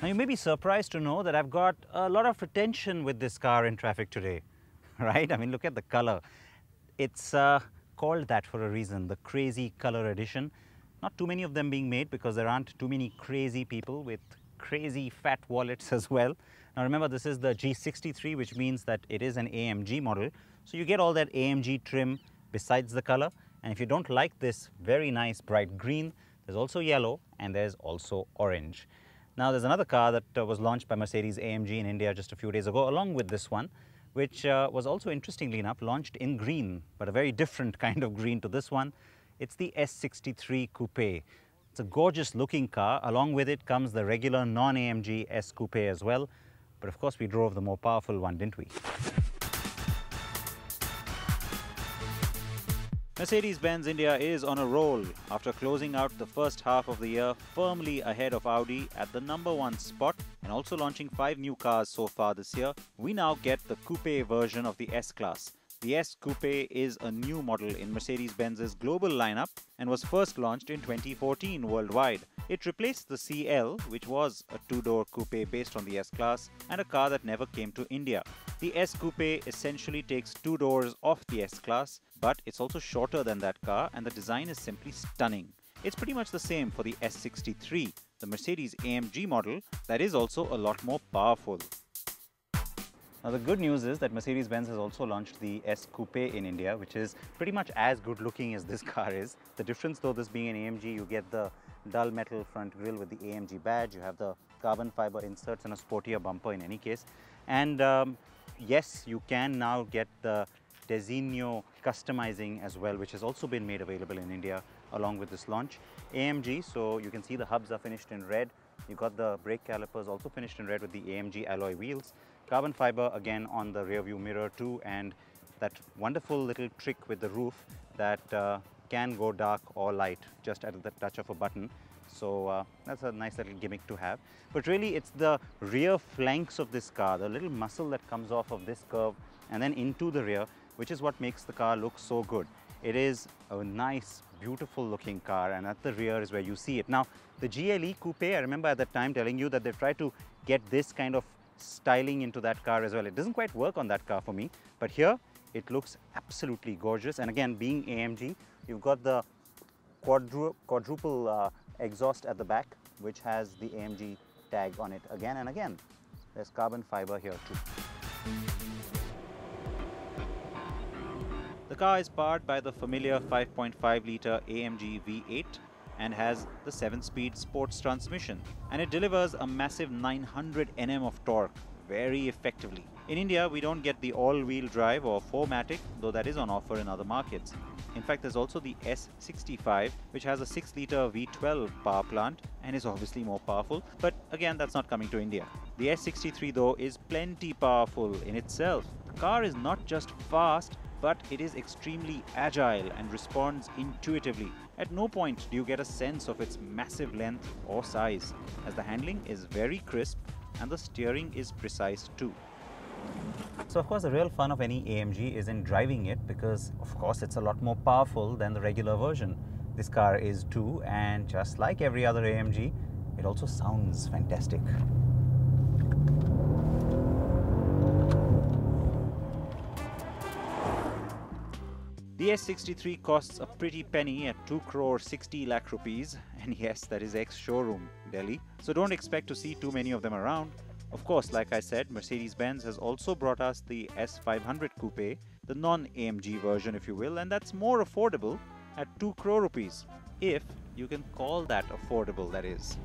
Now you may be surprised to know that I've got a lot of attention with this car in traffic today, right? I mean, look at the color. It's called that for a reason, the crazy color edition. Not too many of them being made because there aren't too many crazy people with crazy fat wallets as well. Now remember, this is the G63, which means that it is an AMG model. So you get all that AMG trim besides the color. And if you don't like this very nice bright green, there's also yellow and there's also orange. Now there's another car that was launched by Mercedes-AMG in India just a few days ago, along with this one, which was also, interestingly enough, launched in green, but a very different kind of green to this one. It's the S63 Coupé. It's a gorgeous looking car. Along with it comes the regular non-AMG S Coupé as well. But of course we drove the more powerful one, didn't we? Mercedes-Benz India is on a roll. After closing out the first half of the year firmly ahead of Audi at the #1 spot and also launching 5 new cars so far this year, we now get the coupe version of the S-Class. The S Coupé is a new model in Mercedes-Benz's global lineup and was first launched in 2014 worldwide. It replaced the CL, which was a 2-door coupe based on the S-Class and a car that never came to India. The S Coupé essentially takes 2 doors off the S-Class, but it's also shorter than that car and the design is simply stunning. It's pretty much the same for the S63, the Mercedes-AMG model that is also a lot more powerful. Now the good news is that Mercedes-Benz has also launched the S Coupé in India, which is pretty much as good looking as this car is. The difference though, this being an AMG, you get the dull metal front grille with the AMG badge, you have the carbon fiber inserts and a sportier bumper in any case. And yes, you can now get the Designo customizing as well, which has also been made available in India along with this launch. AMG, so you can see the hubs are finished in red. You got the brake calipers also finished in red with the AMG alloy wheels. Carbon fiber again on the rear view mirror too, and that wonderful little trick with the roof that can go dark or light just at the touch of a button. So that's a nice little gimmick to have. But really it's the rear flanks of this car, the little muscle that comes off of this curve and then into the rear, which is what makes the car look so good. It is a nice, beautiful looking car, and at the rear is where you see it. Now, the GLE Coupé, I remember at that time telling you that they tried to get this kind of styling into that car as well. It doesn't quite work on that car for me, but here it looks absolutely gorgeous. And again, being AMG, you've got the quadruple exhaust at the back, which has the AMG tag on it again and again. There's carbon fiber here too. The car is powered by the familiar 5.5-litre AMG V8 and has the 7-speed sports transmission, and it delivers a massive 900 Nm of torque very effectively. In India, we don't get the all-wheel drive or 4MATIC, though that is on offer in other markets. In fact, there's also the S65, which has a 6-litre V12 power plant and is obviously more powerful, but again, that's not coming to India. The S63 though is plenty powerful in itself. The car is not just fast, but it is extremely agile and responds intuitively. At no point do you get a sense of its massive length or size, as the handling is very crisp and the steering is precise too. So of course the real fun of any AMG is in driving it, because of course it's a lot more powerful than the regular version. This car is too, and just like every other AMG, it also sounds fantastic. The S63 costs a pretty penny at 2 crore 60 lakh rupees, and yes, that is ex-showroom, Delhi. So don't expect to see too many of them around. Of course, like I said, Mercedes-Benz has also brought us the S500 Coupé, the non-AMG version if you will, and that's more affordable at 2 crore rupees. If you can call that affordable, that is.